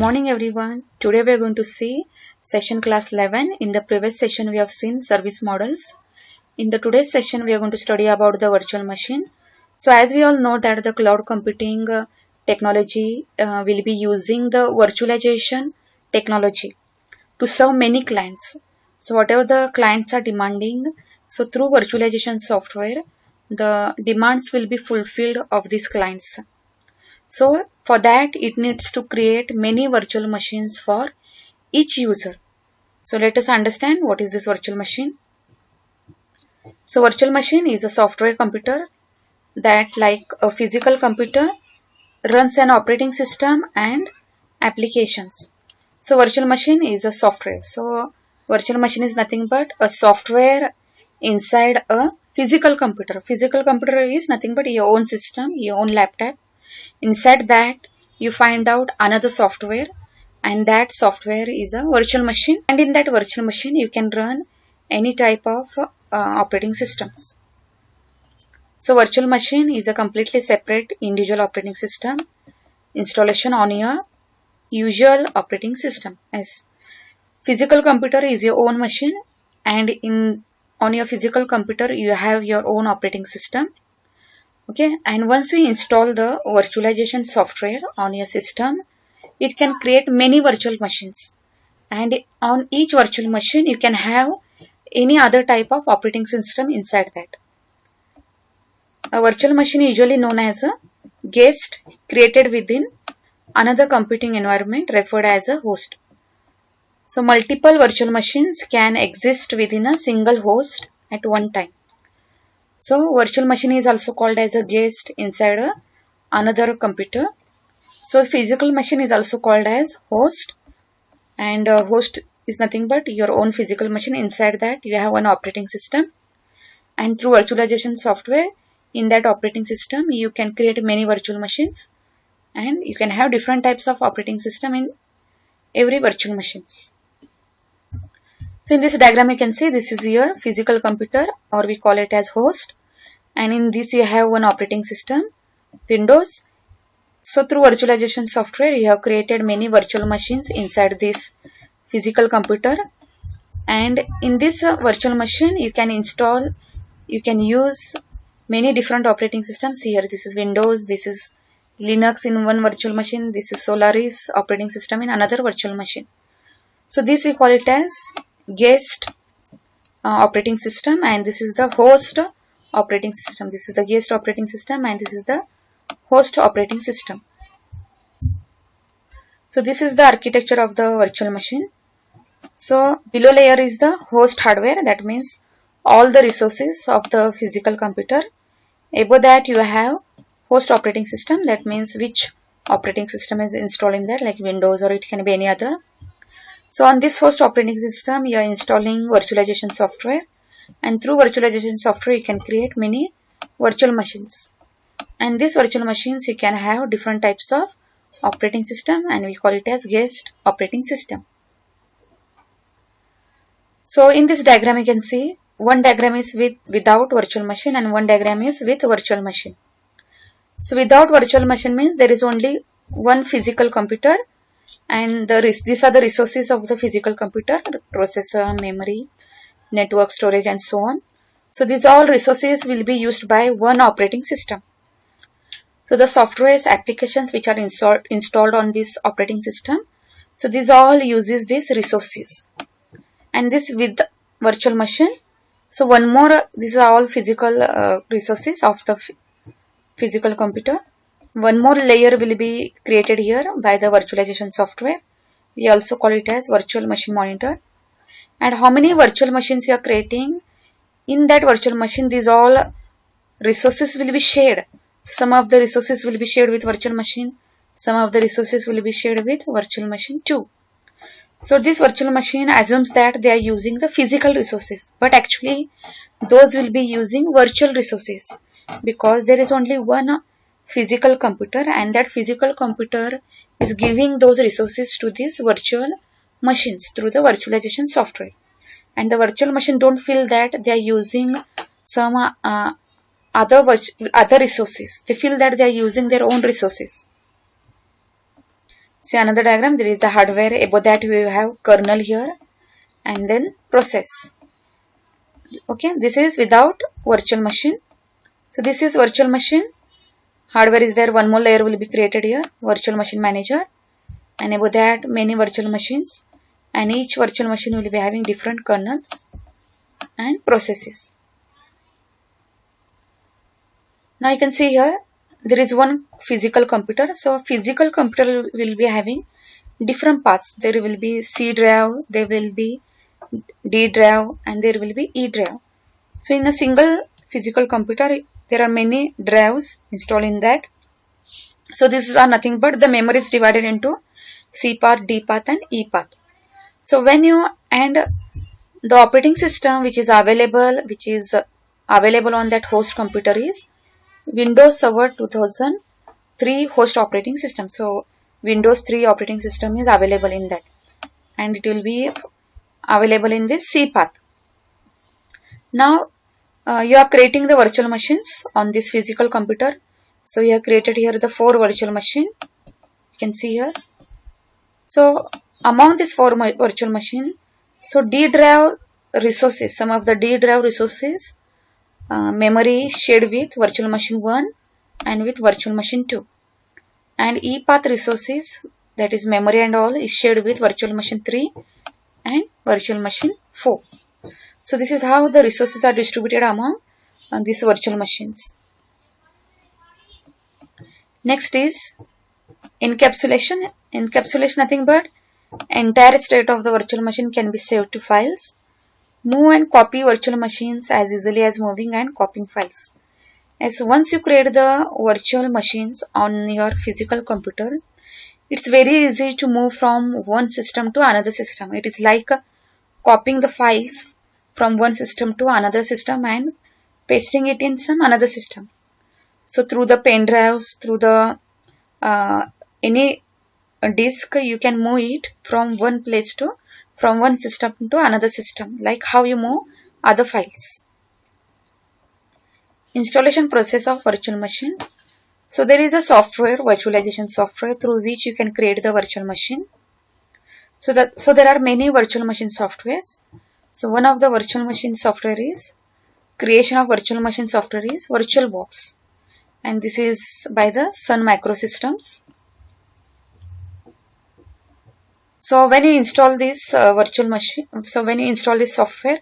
morning everyone. Today we are going to see session class 11. In the previous session we have seen service models. In the today's session we are going to study about the virtual machine. So as we all know that the cloud computing technology will be using the virtualization technology to serve many clients. So whatever the clients are demanding, so through virtualization software, the demands will be fulfilled of these clients. So for that it needs to create many virtual machines for each user. So let us understand what is this virtual machine. So virtual machine is a software computer that, like a physical computer, runs an operating system and applications. So virtual machine is a software. So virtual machine is nothing but a software inside a physical computer. Physical computer is nothing but your own system, your own laptop. Inside that you find out another software, and that software is a virtual machine, and in that virtual machine you can run any type of operating systems. So virtual machine is a completely separate individual operating system installation on your usual operating system. As physical computer is your own machine, and on your physical computer you have your own operating system. Okay, and once we install the virtualization software on your system, it can create many virtual machines, and on each virtual machine you can have any other type of operating system inside that. A virtual machine is usually known as a guest created within another computing environment referred as a host. So multiple virtual machines can exist within a single host at one time. So virtual machine is also called as a guest inside another computer. So physical machine is also called as host, and host is nothing but your own physical machine. Inside that you have one operating system, and through virtualization software in that operating system you can create many virtual machines, and you can have different types of operating system in every virtual machines. So in this diagram you can see this is your physical computer, or we call it as host, and in this you have one operating system, Windows. So through virtualization software you have created many virtual machines inside this physical computer, and in this virtual machine you can use many different operating systems. Here this is Windows, this is Linux in one virtual machine, this is Solaris operating system in another virtual machine. So this we call it as guest operating system, and this is the host operating system. This is the guest operating system, and this is the host operating system. So this is the architecture of the virtual machine. So below layer is the host hardware, that means all the resources of the physical computer. Above that you have host operating system, that means which operating system is installed in there, like Windows or it can be any other. So on this host operating system you are installing virtualization software, and through virtualization software you can create many virtual machines, and these virtual machines you can have different types of operating system, and we call it as guest operating system. So in this diagram you can see one diagram is without virtual machine and one diagram is with virtual machine. So without virtual machine means there is only one physical computer, and these are the resources of the physical computer: processor, memory, network, storage, and so on. So these all resources will be used by one operating system. So the software's applications which are installed on this operating system, so these all uses these resources. And this with virtual machine, so one more, these are all physical resources of the physical computer. One more layer will be created here by the virtualization software. We also call it as virtual machine monitor. And how many virtual machines you are creating in that virtual machine, these all resources will be shared. Some of the resources will be shared with virtual machine, some of the resources will be shared with virtual machine too. So this virtual machine assumes that they are using the physical resources, but actually those will be using virtual resources, because there is only one physical computer, and that physical computer is giving those resources to these virtual machines through the virtualization software. And the virtual machine don't feel that they are using some other resources. They feel that they are using their own resources. See another diagram, there is a hardware, above that we have kernel here and then process. Okay, this is without virtual machine. So this is virtual machine, hardware is there, one more layer will be created here, virtual machine manager, and above that many virtual machines, and each virtual machine will be having different kernels and processes. Now you can see here there is one physical computer. So physical computer will be having different parts. There will be C drive, there will be D drive, and there will be E drive. So in a single physical computer there are many drives installed in that. So these are nothing but the memory is divided into C path, D path and E path. So when you and the operating system which is available on that host computer is Windows Server 2003 host operating system. So Windows 3 operating system is available in that, and it will be available in this C path. Now you are creating the virtual machines on this physical computer. So you have created here the 4 virtual machine, you can see here. So among these 4 virtual machine, so D drive resources, some of the D drive resources memory shared with virtual machine 1 and with virtual machine 2, and E path resources, that is memory and all, is shared with virtual machine 3 and virtual machine 4. So this is how the resources are distributed among these virtual machines. Next is encapsulation. Encapsulation nothing but entire state of the virtual machine can be saved to files. Move and copy virtual machines as easily as moving and copying files. As once you create the virtual machines on your physical computer, it's very easy to move from one system to another system. It is like copying the files from one system to another system and pasting it in some another system. So through the pen drives, through the any disk, you can move it from one place to from one system to another system, like how you move other files. Installation process of virtual machine. So there is a software, virtualization software, through which you can create the virtual machine. So there are many virtual machine softwares. So one of the virtual machine software is creation of virtual machine software is VirtualBox, and this is by the Sun Microsystems. So when you install this virtual machine, so when you install this software,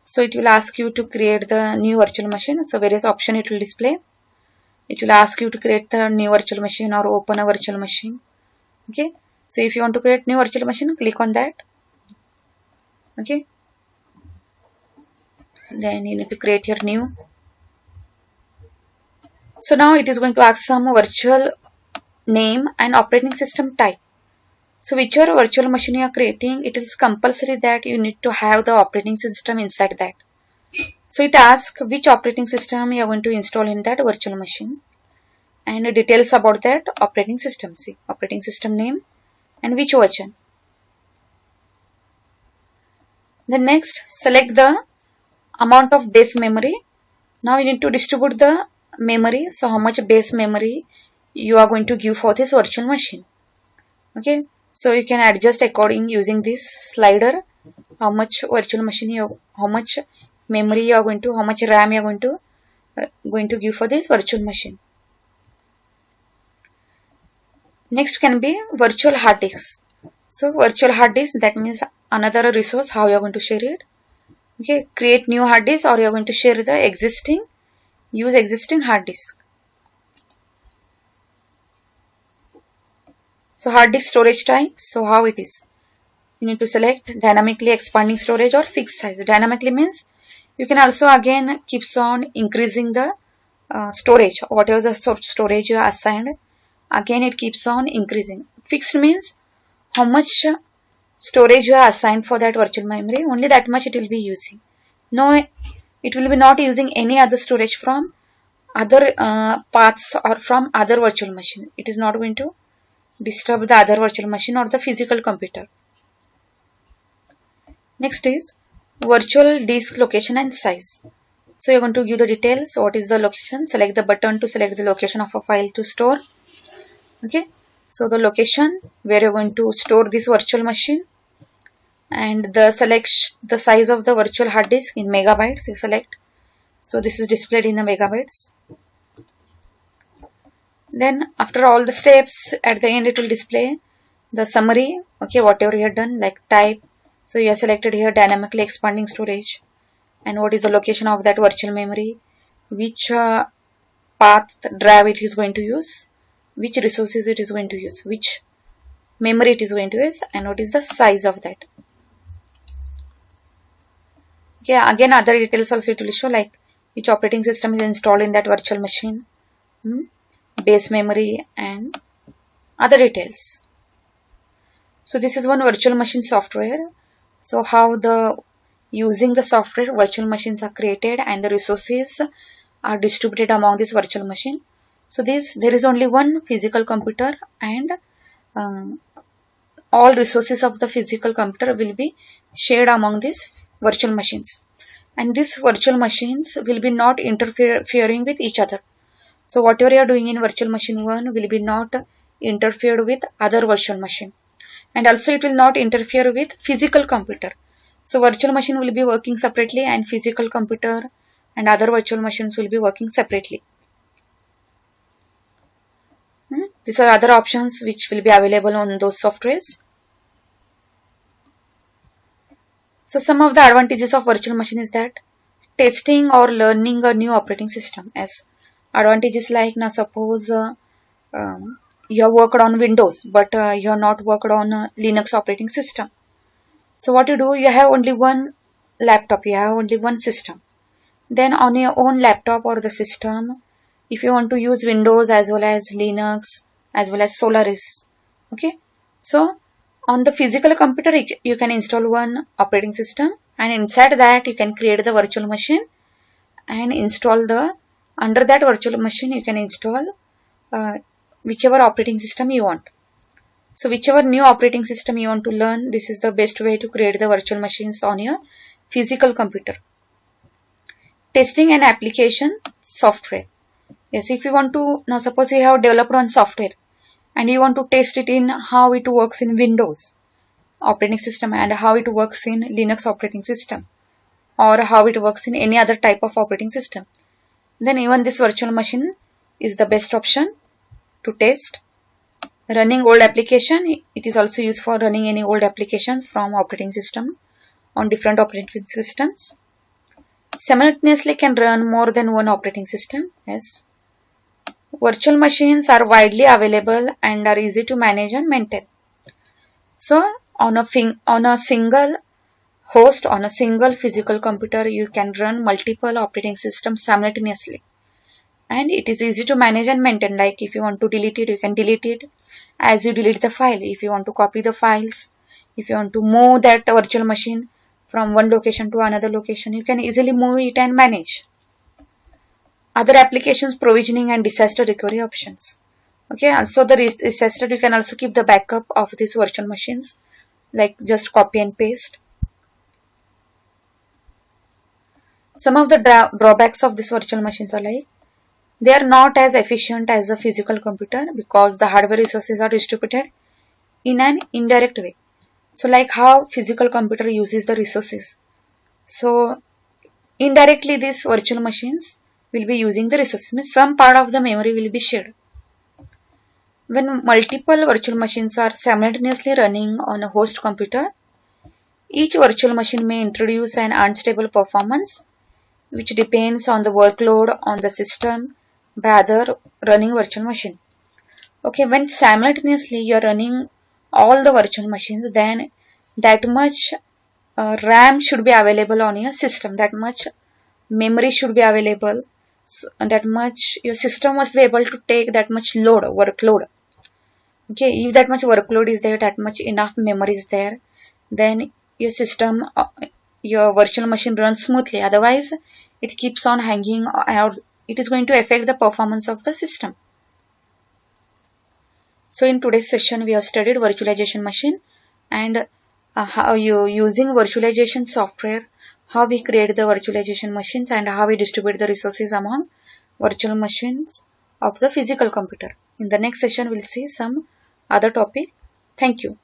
so it will ask you to create the new virtual machine. So various option it will display. It will ask you to create the new virtual machine or open a virtual machine. Okay. So if you want to create new virtual machine, click on that. Okay. Then you need to create your new. So now it is going to ask some virtual name and operating system type. So whichever virtual machine you are creating, it is compulsory that you need to have the operating system inside that. So it asks which operating system you are going to install in that virtual machine, and details about that operating system. See, operating system name and which version. Then next, select the amount of base memory. Now you need to distribute the memory. So how much base memory you are going to give for this virtual machine. Okay. So you can adjust according using this slider, how much virtual machine how much memory you are going to, how much RAM you are going to give for this virtual machine. Next can be virtual hard disk. So virtual hard disk, that means another resource, how you are going to share it. Okay, create new hard disk, or you are going to share the use existing hard disk. So hard disk storage type, so how it is? You need to select dynamically expanding storage or fixed size. Dynamically means you can also again keeps on increasing the storage, whatever the storage you are assigned, again it keeps on increasing. Fixed means how much storage you are assigned for that virtual memory, only that much it will be using. No, it will be not using any other storage from other paths or from other virtual machine. It is not going to disturb the other virtual machine or the physical computer. Next is virtual disk location and size. So you're going to give the details. What is the location? Select the button to select the location of a file to store. Okay. So the location where you're going to store this virtual machine, and the size of the virtual hard disk in megabytes you select. So this is displayed in the megabytes. Then after all the steps, at the end it will display the summary. Okay, whatever you have done, like type. So you have selected here dynamically expanding storage, and what is the location of that virtual memory, which path drive it is going to use, which resources it is going to use, which memory it is going to use, and what is the size of that. Okay, again other details also it will show, like which operating system is installed in that virtual machine, base memory, and other details. So this is one virtual machine software. So how the using the software virtual machines are created and the resources are distributed among this virtual machine. So there is only one physical computer, and all resources of the physical computer will be shared among these virtual machines, and these virtual machines will be not interfering with each other. So whatever you are doing in virtual machine 1 will be not interfered with other virtual machine, and also it will not interfere with physical computer. So virtual machine will be working separately, and physical computer and other virtual machines will be working separately. These are other options which will be available on those softwares. So some of the advantages of virtual machine is that testing or learning a new operating system. As advantages like, now suppose you have worked on Windows, but you have not worked on Linux operating system. So what you do, you have only one laptop, you have only one system. Then on your own laptop or the system, if you want to use Windows as well as Linux as well as Solaris, okay, so on the physical computer you can install one operating system, and inside that you can create the virtual machine and install under that virtual machine you can install whichever operating system you want. So whichever new operating system you want to learn, this is the best way to create the virtual machines on your physical computer. Testing and application software. Yes, if you want to, now suppose you have developed one software and you want to test it in how it works in Windows operating system and how it works in Linux operating system, or how it works in any other type of operating system, then even this virtual machine is the best option to test. Running old application, it is also used for running any old applications from operating system on different operating systems. Simultaneously can run more than one operating system. Yes, virtual machines are widely available and are easy to manage and maintain. So on a single host, on a single physical computer, you can run multiple operating systems simultaneously, and it is easy to manage and maintain. Like if you want to delete it, you can delete it as you delete the file. If you want to copy the files, if you want to move that virtual machine from one location to another location, you can easily move it and manage. Other applications, provisioning and disaster recovery options. Okay, also the disaster, you can also keep the backup of these virtual machines, like just copy and paste. Some of the drawbacks of these virtual machines are like, they are not as efficient as a physical computer because the hardware resources are distributed in an indirect way. So like how physical computer uses the resources, so indirectly these virtual machines will be using the resources. Some part of the memory will be shared. When multiple virtual machines are simultaneously running on a host computer, each virtual machine may introduce an unstable performance which depends on the workload on the system by other running virtual machine. Okay, when simultaneously you are running all the virtual machines, then that much RAM should be available on your system, that much memory should be available, so that much your system must be able to take that much workload. Okay, if that much workload is there, that much enough memory is there, then your system, your virtual machine runs smoothly. Otherwise, it keeps on hanging, or it is going to affect the performance of the system. So in today's session, we have studied virtualization machine and how you using virtualization software, how we create the virtualization machines and how we distribute the resources among virtual machines of the physical computer. In the next session, we'll see some other topic. Thank you.